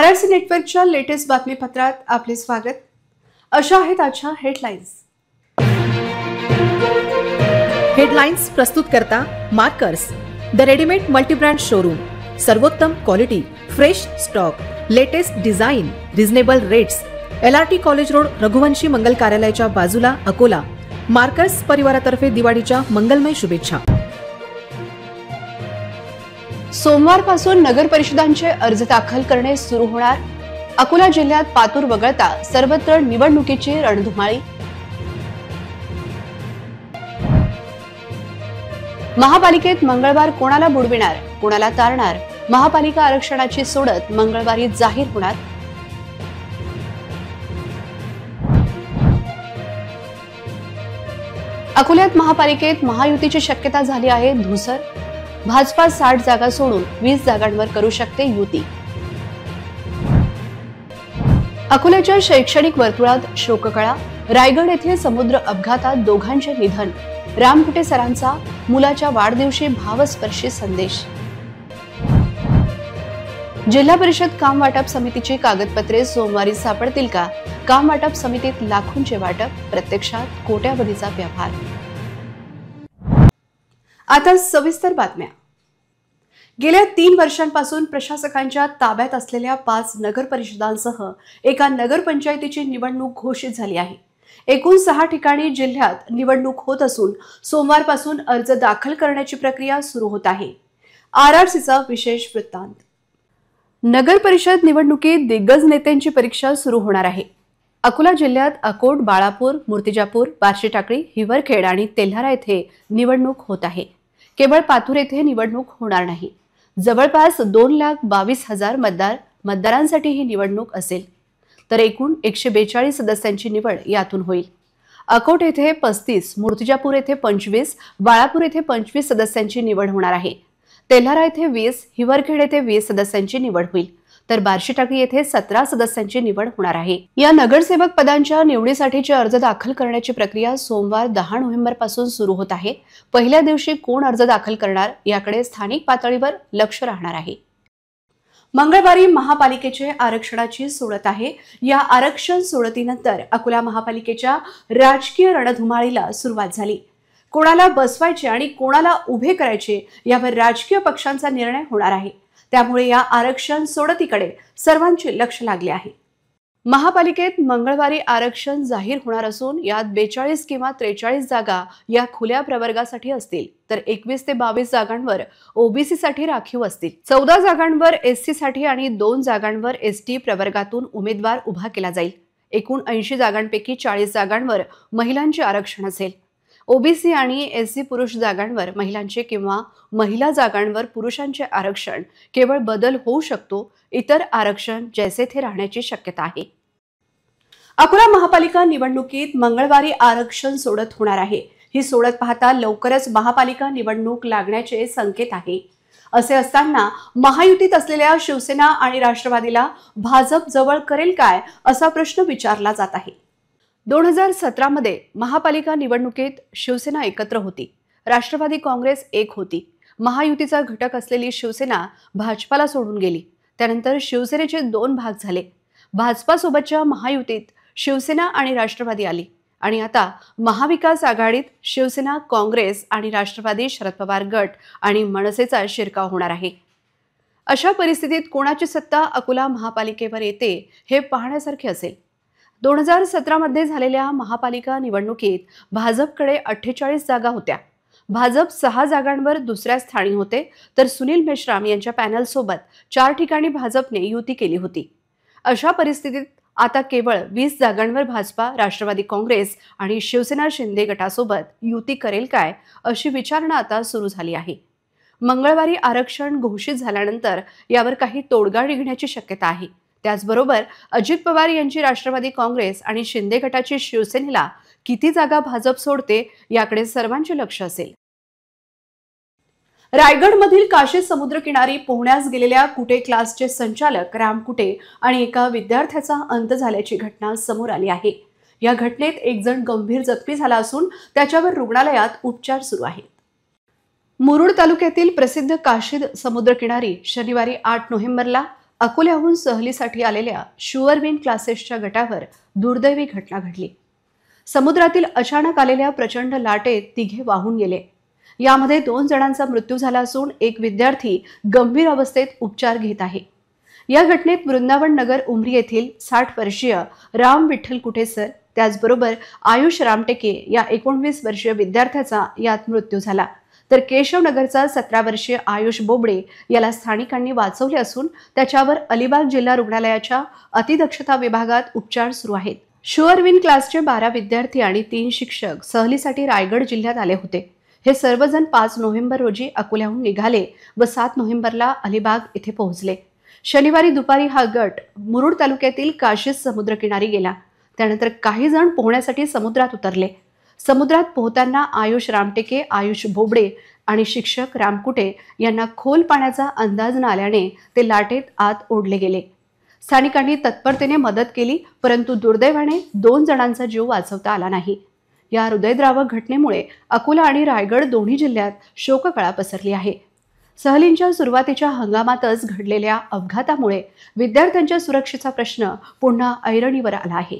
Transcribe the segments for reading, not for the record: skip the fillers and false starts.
RRC नेटवर्कच्या latest बातमीपत्रात आपले स्वागत। अशा आहेत आजच्या हेडलाईन्स। हेडलाईन्स प्रस्तुत करता markers, the readymade multibrand showroom, सर्वोत्तम quality, fresh stock, latest design, reasonable rates, LRT college road, Raghuvanshi Mangal कार्यालयाच्या बाजूला, अकोला। मार्कर्स परिवारातर्फे दिवाळीच्या मंगलमय शुभेच्छा। सोमवारपासून नगर परिषदांचे अर्ज दाखल करणे सुरू होणार। अकोला जिल्ह्यात पातूर वगळता सर्वत्र निवडणुकीची रणधुमाळी। महापालिकेत मंगळवार कोणाला बुडविणार, कोणाला तारणार, महापालिका आरक्षणाची सोडत मंगळवारी जाहीर होणार। अकोल्यात महापालिकेत महायुतीची शक्यता झाली आहे धुसर। भाजपा 60 जागा सोडून 20 जागांवर करू शकते युती। अकोल्याच्या शैक्षणिक वर्तुळात शोककळा। रायगड येथे समुद्र अपघातात दोघांचे निधन। रामकुटे सरांचा मुलाच्या वाढदिवशी भावस्पर्शी संदेश। जिल्हा परिषद काम वाटप समितीची कागदपत्रे सोमवारी सापडतील का? काम वाटप समितीत लाखोंचे वाटप, प्रत्यक्षात कोट्यावधीचा व्यवहार। आता सविस्तर बातम्या। गेल्या 3 वर्षांपासून प्रशासकांच्या ताब्यात असलेल्या 5 नगर परिषदांसह एका नगरपंचायतीची निवडणूक घोषित झाली आहे। एकूण 6 ठिकाणी जिल्ह्यात निवडणूक होत असून सोमवारपासून अर्ज दाखल करण्याची प्रक्रिया सुरू होत आहे। RRCचा विशेष वृत्तांत। नगर परिषद निवडणुकीत दिग्गज नेत्यांची परीक्षा सुरू होणार आहे। अकोला जिल्ह्यात अकोट, बाळापूर, मूर्तिजापूर, बार्शी टाकळी, हिवरखेड आणि तेल्हारा येथे निवडणूक होत आहे। केवळ पातूर येथे निवडणूक होणार नाही। जवळपास 2,22,000 मतदारांसाठी ही निवडणूक असेल, तर एकूण 142 सदस्यांची निवड यातून होईल। अकोट येथे 35, मूर्तिजापूर येथे 25, बाळापूर येथे 25 सदस्यांची निवड होणार आहे। तेल्हारा येथे 20, हिवरखेड येथे 20 सदस्यांची निवड होईल, तर बार्शी टाकळी येथे 17 सदस्यांची निवड होणार आहे। या नगरसेवक पदांच्या निवडीसाठीचे अर्ज दाखल करण्याची प्रक्रिया सोमवार 10 नोव्हेंबर पासून सुरू होत आहे। पहिल्या दिवशी कोण अर्ज दाखल करणार याकडे स्थानिक पातळीवर लक्ष राहणार आहे। मंगळवारी महापालिकेचे आरक्षणाची सोडत आहे। या आरक्षण सोडतीनंतर अकोला महापालिकेच्या राजकीय रणधुमाळीला सुरुवात झाली। कोणाला बसवायचे आणि कोणाला उभे करायचे यावर राजकीय पक्षांचा निर्णय होणार आहे। त्यामुळे या आरक्षण सोडतीकडे सर्वांचे लक्ष लागले आहे। महापालिकेत मंगळवारी आरक्षण जाहीर होणार असून यात 42 किंवा 43 जागा या खुल्या प्रवर्गासाठी असतील, तर 21 ते 22 जागांवर ओबीसी साठी राखीव असतील। 14 जागांवर SC साठी आणि 2 जागांवर ST प्रवर्गातून उमेदवार उभा केला जाईल। एकूण 80 जागांपैकी 40 जागांवर महिलांचे आरक्षण असेल। ओबीसी आणि SC पुरुष जागांवर महिलांचे किंवा महिला जागांवर पुरुषांचे आरक्षण केवळ बदल होऊ शकतो, इतर आरक्षण जैसे थे राहण्याची शक्यता आहे। अकोला महापालिका निवडणुकीत मंगळवारी आरक्षण सोडत होणार आहे। ही सोडत पाहता लवकरच महापालिका निवडणूक लागण्याचे संकेत आहे। असे असताना महायुतीत असलेल्या शिवसेना आणि राष्ट्रवादीला भाजप जवळ करेल काय असा प्रश्न विचारला जात आहे। 2017 मध्ये महापालिका निवडणुकीत शिवसेना एकत्र होती, राष्ट्रवादी काँग्रेस एक होती। महायुतीचा घटक असलेली शिवसेना भाजपाला सोडून गेली। त्यानंतर शिवसेनेचे 2 भाग झाले। भाजपासोबतच्या महायुतीत शिवसेना आणि राष्ट्रवादी आली आणि आता महाविकास आघाडीत शिवसेना, काँग्रेस आणि राष्ट्रवादी, शरद पवार गट आणि मनसेचा शिरकाव होणार आहे। अशा परिस्थितीत कोणाची सत्ता अकोला महापालिकेवर येते हे पाहण्यासारखे असेल। 2017 मध्ये झालेल्या महापालिका निवडणुकीत भाजपकडे 48 जागा होत्या। भाजप 6 जागांवर दुसऱ्या स्थानी होते, तर सुनील मेश्राम यांच्या पॅनल सोबत 4 ठिकाणी भाजपने युती केली होती। अशा परिस्थितीत आता केवळ 20 जागांवर भाजपा, राष्ट्रवादी काँग्रेस आणि शिवसेना शिंदे गटासोबत युती करेल काय अशी विचारणा आता सुरू झाली आहे। मंगळवारी आरक्षण घोषित झाल्यानंतर यावर काही तोडगा निघण्याची शक्यता आहे। त्याचबरोबर अजित पवार यांची राष्ट्रवादी काँग्रेस आणि शिंदे गटाची शिवसेनेला किती जागा भाजप सोडते याकडे सर्वांचे लक्ष असेल। रायगडमधील काशी समुद्रकिनारी पोहण्यास गेलेल्या कुटे क्लासचे संचालक राम कुटे आणि एका विद्यार्थ्याचा अंत झाल्याची घटना समोर आली आहे। या घटनेत एक जण गंभीर जखमी झाला असून त्याच्यावर रुग्णालयात उपचार सुरू आहेत। मुरुड तालुक्यातील प्रसिद्ध काशी समुद्रकिनारी शनिवारी 8 नोव्हेंबरला अकोल्याहून सहलीसाठी आलेल्या शुअरविन क्लासेसच्या गटावर दुर्दैवी घटना घडली। समुद्रातील अचानक आलेल्या प्रचंड लाटेत तिघे वाहून गेले। यामध्ये 2 जणांचा मृत्यू झाला असून एक विद्यार्थी गंभीर अवस्थेत उपचार घेत आहे। या घटनेत वृंदावन नगर उमरी येथील 60 वर्षीय राम विठ्ठल कुठेसर, त्याचबरोबर आयुष रामटेके या 19 वर्षीय विद्यार्थ्याचा यात मृत्यू झाला। तर केशवनगरचा 17 वर्षीय आयुष बोबडे याला स्थानिकांनी वाचवले असून त्याच्यावर अलिबाग जिल्हा रुग्णालयाच्या अतिदक्षता विभागात उपचार सुरू आहेत। शुअरविन क्लासचे 12 विद्यार्थी आणि 3 शिक्षक सहलीसाठी रायगड जिल्ह्यात आले होते। हे सर्वजण 5 नोव्हेंबर रोजी अकोल्याहून निघाले व 7 नोव्हेंबरला अलिबाग येथे पोहोचले। शनिवारी दुपारी हा गट मुरुड तालुक्यातील काशीस समुद्रकिनारी गेला। त्यानंतर काही जण पोहण्यासाठी समुद्रात उतरले। समुद्रात पोहताना आयुष रामटेके, आयुष बोबडे आणि शिक्षक रामकुटे यांना खोल पाण्याचा अंदाज न आल्याने ते लाटेत आत ओढले गेले। स्थानिकांनी तत्परतेने मदत केली, परंतु दुर्दैवाने 2 जणांचा जीव वाचवता आला नाही। या हृदयद्रावक घटनेमुळे अकोला आणि रायगड दोन्ही जिल्ह्यात शोककळा पसरली आहे। सहलींच्या सुरुवातीच्या हंगामातच घडलेल्या अपघातामुळे विद्यार्थ्यांच्या सुरक्षेचा प्रश्न पुन्हा ऐरणीवर आला आहे।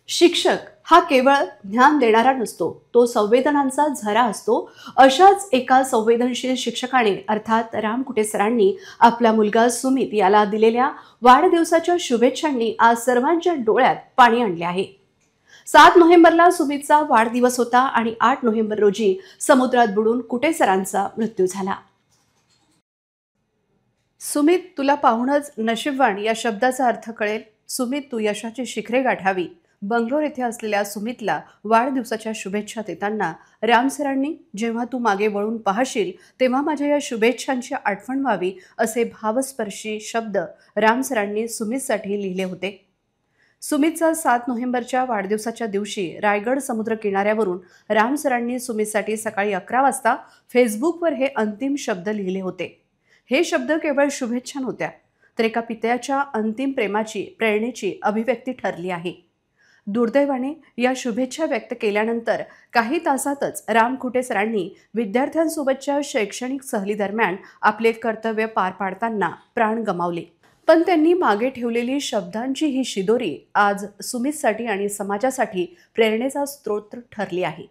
शिक्षक हा केवळ ज्ञान देणारा नसतो, तो संवेदनांचा झरा असतो। अशाच एका संवेदनशील शिक्षकाने अर्थात राम कुटेसरांनी आपला मुलगा सुमित याला दिलेल्या वाढदिवसाच्या शुभेच्छांनी आज सर्वांच्या डोळ्यात पाणी आणले आहे। 7 नोव्हेंबरला सुमितचा वाढदिवस होता आणि 8 नोव्हेंबर रोजी समुद्रात बुडून कुटेसरांचा मृत्यू झाला। सुमित, तुला पाहूनच नशीबवान या शब्दाचा अर्थ कळेल। सुमित, तू यशाची शिखरे गाठावी। बंगलोर येथे असलेल्या सुमितला वाढदिवसाच्या शुभेच्छा देताना राम सरांनी, जेव्हा तू मागे वळून पाहशील तेव्हा माझ्या या शुभेच्छांची आठवण व्हावी असे भावस्पर्शी शब्द राम सरांनी सुमितसाठी लिहिले होते। सुमितचा 7 नोव्हेंबरच्या वाढदिवसाच्या दिवशी रायगड समुद्र किनाऱ्यावरून राम सरांनी सुमितसाठी सकाळी 11 वाजता फेसबुकवर हे अंतिम शब्द लिहिले होते। हे शब्द केवळ शुभेच्छा नव्हत्या, तर एका पित्याच्या अंतिम प्रेमाची, प्रेरणेची अभिव्यक्ती ठरली आहे। दुर्दैवाने या शुभेच्छा व्यक्त केल्यानंतर काही तासातच राम कुटेसरांनी विद्यार्थ्यांसोबतच्या शैक्षणिक सहलीदरम्यान आपले कर्तव्य पार पाडताना प्राण गमावले। पण त्यांनी मागे ठेवलेली शब्दांची ही शिदोरी आज सुमितसाठी आणि समाजासाठी प्रेरणेचा स्रोत ठरली आहे।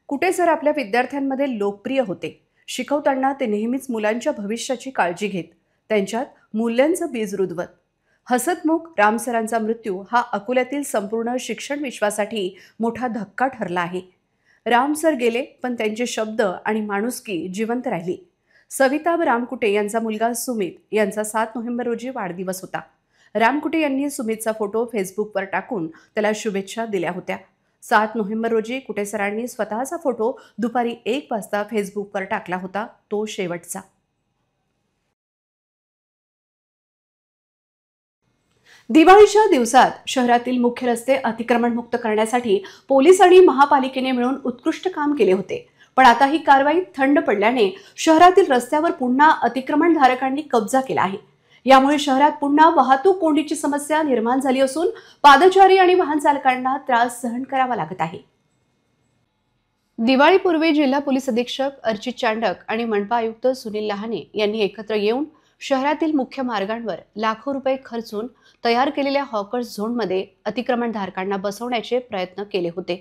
कुटेसर आपल्या विद्यार्थ्यांमध्ये लोकप्रिय होते। शिकवताना ते नेहमीच मुलांच्या भविष्याची काळजी घेत, त्यांच्यात मूल्यांचं बीज रुजवत। हसतमुख राम सरांचा मृत्यू हा अकोल्यातील संपूर्ण शिक्षण विश्वासाठी मोठा धक्का ठरला आहे। राम सर गेले, पण त्यांचे शब्द आणि माणुसकी जिवंत राहिली। सविता रामकुटे यांचा मुलगा सुमित यांचा 7 नोव्हेंबर रोजी वाढदिवस होता। रामकुटे यांनी सुमितचा फोटो फेसबुकवर टाकून त्याला शुभेच्छा दिल्या होत्या। 7 नोव्हेंबर रोजी कुटेसरांनी स्वतःचा फोटो दुपारी 1 वाजता फेसबुकवर टाकला होता, तो शेवटचा। दिवाळीच्या दिवसात शहरातील मुख्य रस्ते अतिक्रमणमुक्त करण्यासाठी पोलीस आणि महापालिकेने मिळून उत्कृष्ट काम केले होते। पण आता ही कारवाई थंड पडल्याने शहरातील रस्त्यावर पुन्हा अतिक्रमणधारकांनी कब्जा केला आहे। यामुळे शहरात पुन्हा वाहतूक कोंडीची समस्या निर्माण झाली असून पादचारी आणि वाहन चालकांना त्रास सहन करावा लागत आहे। दिवाळीपूर्वी जिल्हा पोलीस अधीक्षक अर्चित चांडक आणि मनपा आयुक्त सुनील लहाने यांनी एकत्र येऊन शहरातील मुख्य मार्गांवर लाखो रुपये खर्चून तयार केलेल्या हॉकर्स झोनमध्ये अतिक्रमणधारकांना बसवण्याचे प्रयत्न केले होते।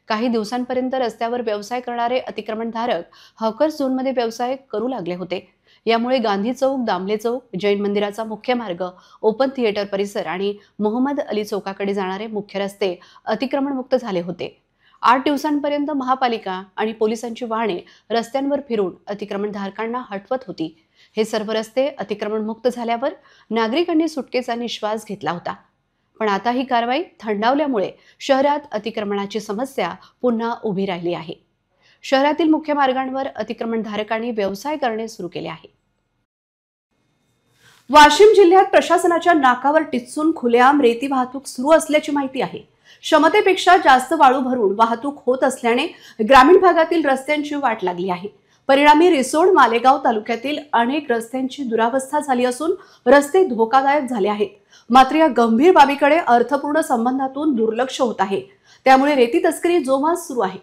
काही दिवसांपर्यंत रस्त्यावर व्यवसाय करणारे अतिक्रमणधारक हॉकर्स झोनमध्ये व्यवसाय करू लागले होते। यामुळे गांधी चौक, दामले चौक, जैन मंदिराचा मुख्य मार्ग, ओपन थिएटर परिसर आणि मोहम्मद अली चौकाकडे जाणारे मुख्य रस्ते अतिक्रमणमुक्त झाले होते। 8 दिवसांपर्यंत महापालिका आणि पोलिसांची वाहने रस्त्यांवर फिरून अतिक्रमणधारकांना हटवत होती। हे सर्व रस्ते अतिक्रमणमुक्त झाल्यावर नागरिकांनी सुटकेचा निश्वास घेतला होता। पण आता ही कारवाई थंडावल्यामुळे शहरात अतिक्रमणाची समस्या पुन्हा उभी राहिली आहे। शहरातील मुख्य मार्गांवर अतिक्रमणधारकांनी व्यवसाय करणे सुरू केले आहे। वाशिम जिल्ह्यात प्रशासनाच्या नाकावर टिच्चून खुलेआम रेती वाहतूक सुरू असल्याची माहिती आहे। क्षमतेपेक्षा जास्त वाळू भरून वाहतूक होत असल्याने ग्रामीण भागातील रस्त्यांची वाट लागली आहे। परिणामी रिसोड, मालेगाव तालुक्यातील अनेक रस्त्यांची दुरावस्था झाली असून रस्ते धोकादायक झाले आहेत। मात्र या गंभीर बाबीकडे अर्थपूर्ण संबंधातून दुर्लक्ष होत आहे। त्यामुळे रेती तस्करी जोमात सुरू आहे।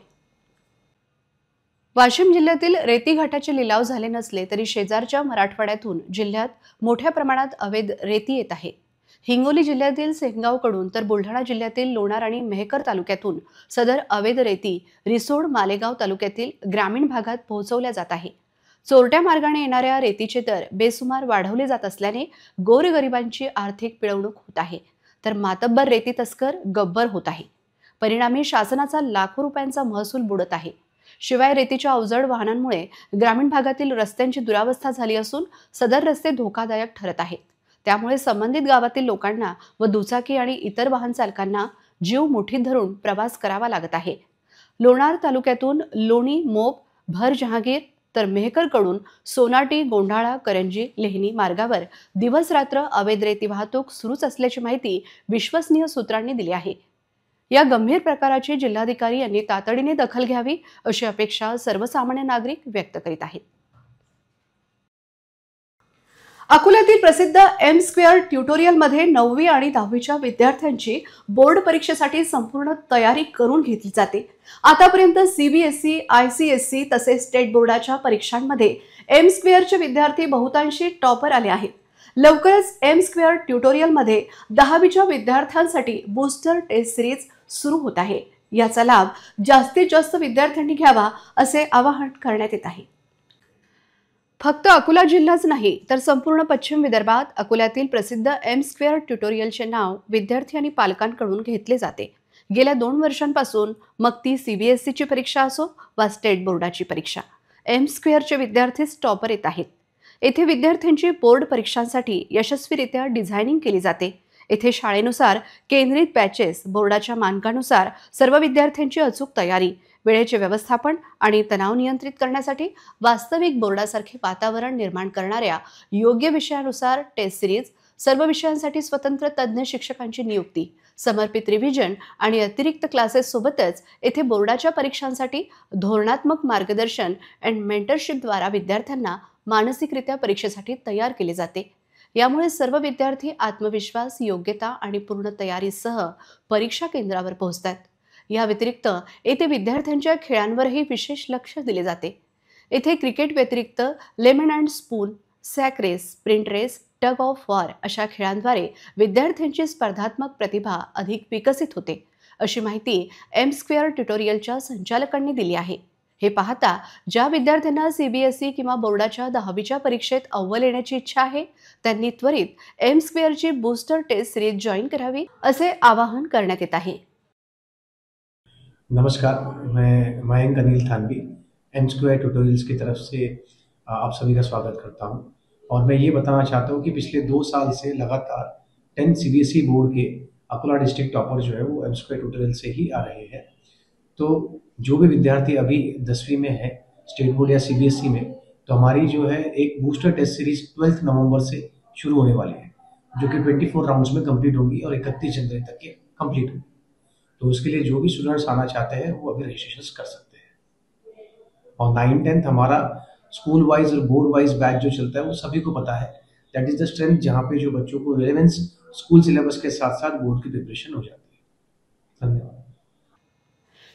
वाशिम जिल्ह्यातील रेती घाटाचे लिलाव झाले नसले तरी शेजारच्या मराठवाड्यातून जिल्ह्यात मोठ्या प्रमाणात अवैध रेती येत आहे. हिंगोली जिल्ह्यातील सेनगावकडून तर बुलढाणा जिल्ह्यातील लोणार आणि मेहकर तालुक्यातून सदर अवैध रेती रिसोड मालेगाव तालुक्यातील ग्रामीण भागात पोहोचवल्या जात आहे. चोरट्या मार्गाने येणाऱ्या रेतीचे दर बेसुमार वाढवले जात असल्याने गोरगरिबांची आर्थिक पिळवणूक होत आहे, तर मातब्बर रेती तस्कर गब्बर होत आहे. परिणामी शासनाचा लाखो रुपयांचा महसूल बुडत आहे. शिवाय रेतीच्या अवजड वाहनांमुळे ग्रामीण भागातील रस्त्यांची दुरावस्था झाली असून सदर रस्ते धोकादायक ठरत आहेत. त्यामुळे संबंधित गावातील लोकांना व दुचाकी आणि इतर वाहन चालकांना जीव मुठीत धरून प्रवास करावा लागत आहे. लोणार तालुक्यातून लोणी मोप भर जहांगीर तर मेहकरकडून सोनाटी गोंढाळा करंजी लेहनी मार्गावर दिवस रात्र अवैध रेती वाहतूक सुरूच असल्याची माहिती विश्वसनीय सूत्रांनी दिली आहे. या गंभीर प्रकाराची जिल्हाधिकारी यांनी तातडीने दखल घ्यावी अशी अपेक्षा सर्वसामान्य नागरिक व्यक्त करीत आहेत. अकोल्यातील प्रसिद्ध एम स्क्वेअर ट्युटोरियलमध्ये 9वी आणि 10वीच्या विद्यार्थ्यांची बोर्ड परीक्षेसाठी संपूर्ण तयारी करून घेतली जाते. आतापर्यंत CBSE, ICSE तसेच स्टेट बोर्डाच्या परीक्षांमध्ये एम स्क्वेअरचे विद्यार्थी बहुतांशी टॉपर आले आहेत. लवकरच एम स्क्वेअर ट्युटोरियलमध्ये 10वीच्या विद्यार्थ्यांसाठी बूस्टर टेस्ट सिरीज सुरू होत आहे. याचा लाभ जास्तीत जास्त विद्यार्थ्यांनी घ्यावा असे आवाहन करण्यात येत आहे. फक्त अकोला जिल्हाच नाही तर संपूर्ण पश्चिम विदर्भात अकोल्यातील प्रसिद्ध एम स्क्वेअर ट्युटोरियलचे नाव विद्यार्थी आणि पालकांकडून घेतले जाते. गेल्या 2 वर्षांपासून मग ती CBSEची परीक्षा असो वा स्टेट बोर्डाची परीक्षा, एम स्क्वेअरचे विद्यार्थीच टॉपर येत आहेत. येथे विद्यार्थ्यांची बोर्ड परीक्षांसाठी यशस्वीरित्या डिझायनिंग केली जाते. येथे शाळेनुसार केंद्रित बॅचेस, बोर्डाच्या मानकानुसार सर्व विद्यार्थ्यांची अचूक तयारी, वेळेचे व्यवस्थापन आणि तणाव नियंत्रित करण्यासाठी वास्तविक बोर्डासारखे वातावरण निर्माण करणाऱ्या योग्य विषयानुसार टेस्ट सिरीज, सर्व विषयांसाठी स्वतंत्र तज्ज्ञ शिक्षकांची नियुक्ती, समर्पित रिव्हिजन आणि अतिरिक्त क्लासेस सोबतच येथे बोर्डाच्या परीक्षांसाठी धोरणात्मक मार्गदर्शन अँड मेंटरशिपद्वारा विद्यार्थ्यांना मानसिकरित्या परीक्षेसाठी तयार केले जाते. यामुळे सर्व विद्यार्थी आत्मविश्वास, योग्यता आणि पूर्ण तयारीसह परीक्षा केंद्रावर पोहोचतात. या व्यतिरिक्त येथे विद्यार्थ्यांच्या खेळांवरही विशेष लक्ष दिले जाते. येथे क्रिकेट व्यतिरिक्त lemon and spoon, sack race, sprint race, tug of war अशा खेळांद्वारे विद्यार्थ्यांची स्पर्धात्मक प्रतिभा अधिक विकसित होते, अशी माहिती एम स्क्वेअर ट्युटोरियलच्या संचालकांनी दिली आहे. हे पाहता ज्या विद्यार्थ्यांना CBSE किंवा बोर्डाच्या 10वीच्या परीक्षेत अव्वल येण्याची इच्छा आहे त्यांनी त्वरित एम स्क्वेअरची बूस्टर टेस्ट सिरीज जॉईन करावी असे आवाहन करण्यात येत आहे. नमस्कार, मैं Mayank Anil Thanvi M square tutorials की तरफ से आप सभी का स्वागत करता हूं और मैं ये बताना चाहता हूं कि पिछले 2 साल से लगातार 10 CBSE बोर्ड के अकोला डिस्ट्रिक्ट टॉपर जो है वो एम स्क्वेयर ट्यूटोरियल से ही आ रहे हैं. तो जो भी विद्यार्थी अभी 10वीं में है स्टेट बोर्ड या CBSE में, तो हमारी जो है एक बूस्टर टेस्ट सीरीज 12 नवंबर से शुरू होने वाली है, जो कि 24 राउंड्स में कंप्लीट होगी और 31 जनवरी तक ये कंप्लीट होगी. तो उसके लिए जो भी स्टूडेंट्स आना चाहते हैं वो अभी रजिस्ट्रेशन कर सकते हैं. और 9-10 हमारा स्कूल वाइज और बोर्ड वाइज बैच जो चलता है वो सभी को पता है. दैट इज द स्ट्रेंथ जहाँ पे जो बच्चों को रिलेवेंस स्कूल सिलेबस के साथ साथ बोर्ड की प्रिपरेशन हो जाती है. धन्यवाद.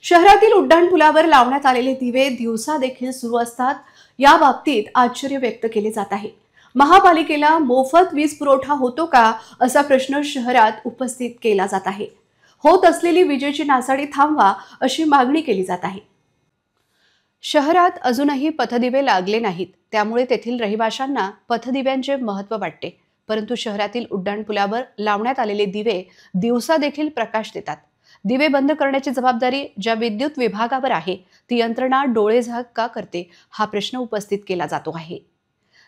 शहरातील उड्डाणपुलावर लावण्यात आलेले दिवे दिवसा देखील सुरू असतात. या बाबतीत आश्चर्य व्यक्त केले जात आहे. महापालिकेला मोफत वीज पुरवठा होतो का असा प्रश्न शहरात उपस्थित केला जात आहे. होत असलेली विजेची नासाडी थांबवा अशी मागणी केली जात आहे. शहरात अजूनही पथदिवे लागले नाहीत, त्यामुळे तेथील रहिवाशांना पथदिव्यांचे महत्त्व वाटते. परंतु शहरातील उड्डाणपुलावर लावण्यात आलेले दिवे दिवसा देखील प्रकाश देतात. दिवे बंद करण्याची जबाबदारी ज्या विद्युत विभागावर आहे ती यंत्रणा डोळेझाक का करते हा प्रश्न उपस्थित केला जातो आहे.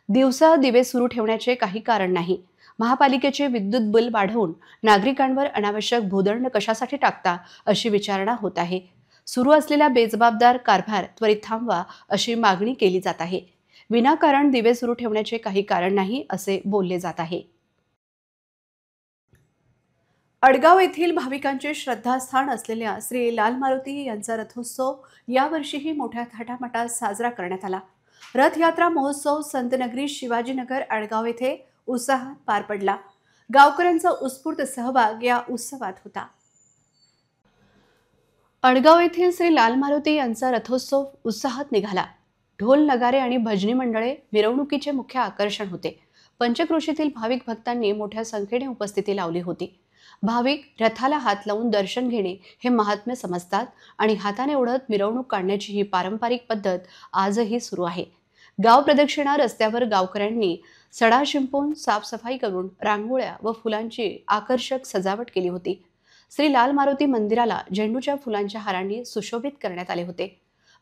दिवसा दिवे सुरू ठेवण्याचे काही कारण नाही. महापालिकेचे विद्युत बिल वाढवून नागरिकांवर अनावश्यक भूदंड कशासाठी टाकता अशी विचारणा होत आहे. सुरू असलेला बेजबाबदार कारभार त्वरित थांबवा अशी मागणी केली जात आहे. विनाकारण दिवे सुरू ठेवण्याचे काही कारण नाही असे बोलले जात आहे. अडगाव येथील भाविकांचे श्रद्धास्थान असलेल्या श्री लाल मारुती यांचा रथोत्सव यावर्षीही मोठ्या थाटामाटात साजरा करण्यात आला. रथयात्रा महोत्सव संतनगरी शिवाजीनगर अडगाव येथे उत्साहात पार पडला. गावकऱ्यांचा उत्स्फूर्त सहभाग या उत्सवात होता. अडगाव येथील श्री लाल मारुती यांचा रथोत्सव उत्साहात निघाला. ढोल नगारे आणि भजनी मंडळे मिरवणुकीचे मुख्य आकर्षण होते. पंचक्रोशीतील भाविक भक्तांनी मोठ्या संख्येने उपस्थिती लावली होती. भाविक रथाला हात लावून दर्शन घेणे हे महात्म्य समजतात आणि हाताने ओढत मिरवणूक काढण्याची ही पारंपरिक पद्धत आजही सुरू आहे. गाव प्रदक्षिणा रस्त्यावर गावकऱ्यांनी सडा शिंपवून साफसफाई करून रांगोळ्या व फुलांची आकर्षक सजावट केली होती. श्री लाल मारुती मंदिराला झेंडूच्या फुलांच्या हारांनी सुशोभित करण्यात आले होते.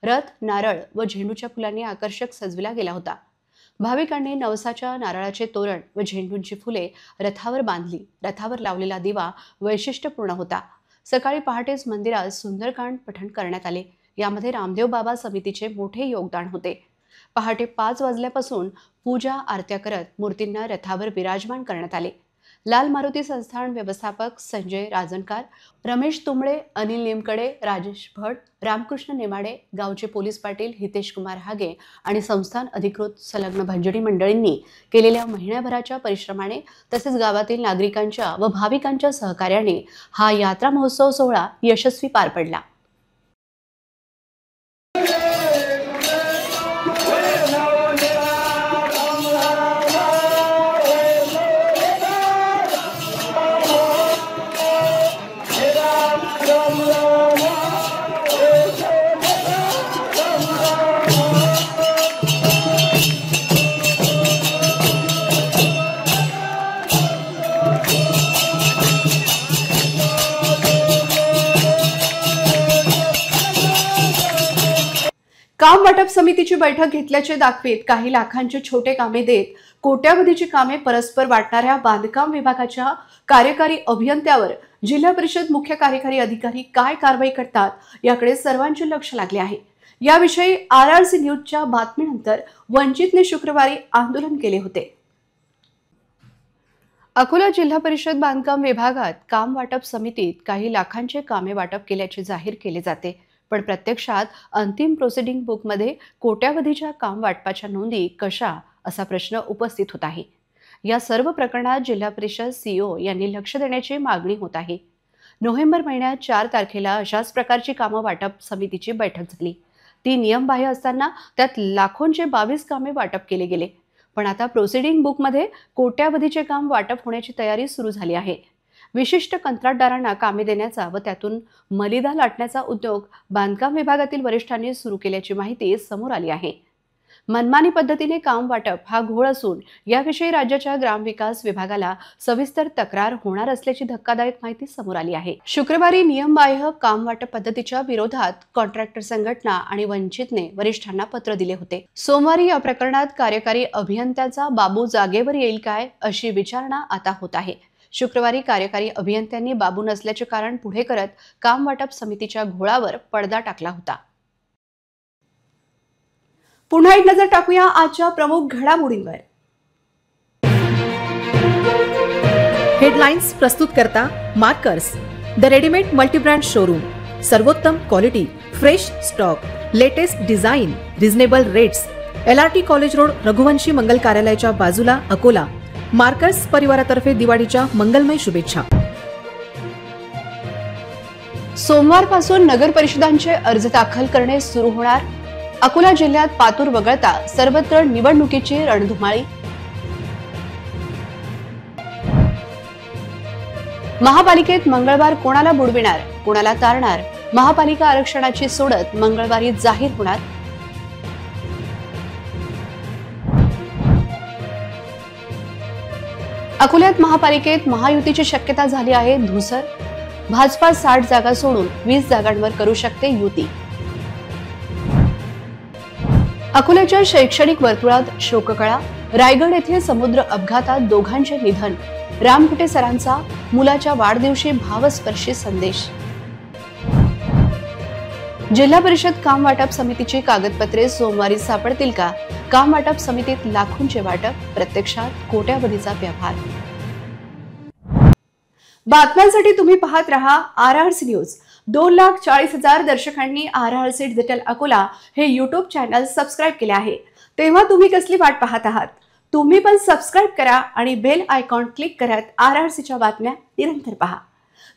रथ नारळ व झेंडूच्या फुलांनी आकर्षक सजविला गेला होता. भाविकांनी नवसाच्या नारळाचे तोरण व झेंडूंची फुले रथावर बांधली. रथावर लावलेला दिवा वैशिष्ट्यपूर्ण होता. सकाळी पहाटेच मंदिरात सुंदरकांड पठण करण्यात आले. यामध्ये रामदेव बाबा समितीचे मोठे योगदान होते. पहाटे 5 वाजल्यापासून पूजा आरत्या करत मूर्तींना रथावर विराजमान करण्यात आले. लाल मारुती संस्थान व्यवस्थापक संजय राजनकार, रमेश तुंबळे, अनिल निमकडे, राजेश भट, रामकृष्ण नेमाडे, गावचे पोलीस पाटील हितेश कुमार हागे आणि संस्थान अधिकृत संलग्न भंजनी मंडळींनी केलेल्या महिन्याभराच्या परिश्रमाने तसेच गावातील नागरिकांच्या व भाविकांच्या सहकार्याने हा यात्रा महोत्सव सोहळा यशस्वी पार पडला. काम वाटप समितीची बैठक घेतल्याचे दाखवीत काही लाखांचे छोटे कामे देत कोट्यावधीची कामे परस्पर वाटणाऱ्या बांधकाम विभागाच्या कार्यकारी अभियंत्यावर जिल्हा परिषद मुख्य कार्यकारी अधिकारी काय कारवाई करतात याकडे सर्वांचे लक्ष लागले आहे. याविषयी RRC न्यूजच्या बातमीनंतर वंचितने शुक्रवारी आंदोलन केले होते. अकोला जिल्हा परिषद बांधकाम विभागात काम वाटप समितीत काही लाखांचे कामे वाटप केल्याचे जाहीर केले जाते, पण प्रत्यक्षात अंतिम प्रोसिडिंग बुकमध्ये कोट्यावधीच्या काम वाटपाच्या नोंदी कशा असा प्रश्न उपस्थित होत आहे. या सर्व प्रकरणात जिल्हा परिषद CEO यांनी लक्ष देण्याची मागणी होत आहे. नोव्हेंबर महिन्यात 4 तारखेला अशाच प्रकारची कामं वाटप समितीची बैठक झाली. ती नियमबाह्य असताना त्यात लाखोंचे 22 कामे वाटप केले गेले. पण आता प्रोसिडिंग बुकमध्ये कोट्यावधीचे काम वाटप होण्याची तयारी सुरू झाली आहे. विशिष्ट कंत्राटदारांना कामे देण्याचा व त्यातून मलिदा लाटण्याचा उद्योग बांधकाम विभागातील वरिष्ठांनी सुरू केल्याची माहिती समोर आली आहे. मनमानी पद्धतीने काम वाटप हा घोळ असून याविषयी राज्याच्या ग्रामविकास विभागाला सविस्तर तक्रार होणार असल्याची धक्कादायक माहिती समोर आली आहे. शुक्रवारी नियमबाह्य काम वाटप पद्धतीच्या विरोधात कॉन्ट्रॅक्टर संघटना आणि वंचितने वरिष्ठांना पत्र दिले होते. सोमवारी या प्रकरणात कार्यकारी अभियंत्याचा बाबू जागेवर येईल काय अशी विचारणा आता होत आहे. शुक्रवारी कार्यकारी अभियंत्यांनी बाबू नसल्याचे कारण पुढे करत काम वाटप समितीच्या घोळावर पडदा टाकला होता. पुन्हा एक नजर टाकूया आजच्या प्रमुख घडामोडींवर. हेडलाइन्स प्रस्तुत करता markers, the readymade multibrand showroom. सर्वोत्तम quality, fresh stock, latest design, reasonable rates. LRT college road, Raghuvanshi Mangal कार्यालयाच्या बाजूला, अकोला. मार्कर्स परिवारातर्फे दिवाळीच्या मंगलमय शुभेच्छा. सोमवारपासून नगर परिषदांचे अर्ज दाखल करणे सुरू होणार. अकोला जिल्ह्यात पातूर वगळता सर्वत्र निवडणुकीची रणधुमाळी. महापालिकेत मंगळवार कोणाला बुडविणार, कोणाला तारणार, महापालिका आरक्षणाची सोडत मंगळवारी जाहीर होणार. अकोल्यात महापालिकेत महायुतीची शक्यता झाली आहे धुसर. भाजपा 60 जागा सोडून 20 जागांवर करू शकते युती. अकोल्याच्या शैक्षणिक वर्तुळात शोककळा. रायगड येथील समुद्र अपघातात दोघांचे निधन. रामकुटे सरांचा मुलाच्या वाढदिवशी भावस्पर्शी संदेश. जिल्हा परिषद काम वाटप समितीची कागदपत्रे सोमवारी सापडतील का? काम वाटप समितीत लाखोंचे वाटप, प्रत्यक्षात कोट्यावधीचा व्यवहार. बातम्यांसाठी तुम्ही पाहत रहा RRC news. 2,40,000 दर्शकांनी RRC digital Akola हे YouTube चॅनल सबस्क्राईब केले आहे. तेव्हा तुम्ही कसली वाट पाहत आहात? तुम्ही पण सबस्क्राईब करा आणि बेल आयकॉन क्लिक करत RRCच्या बातम्या निरंतर पहा.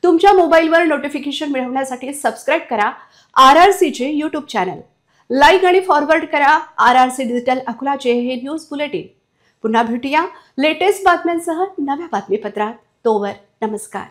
तुमच्या मोबाईलवर नोटिफिकेशन मिळवण्यासाठी सबस्क्राईब करा RRCचे यूट्यूब चॅनल. लाईक आणि फॉरवर्ड करा RRC डिजिटल अकोलाचे हे न्यूज बुलेटिन. पुन्हा भेटूया लेटेस्ट बातम्यांसह नव्या बातमीपत्रात. तोवर नमस्कार.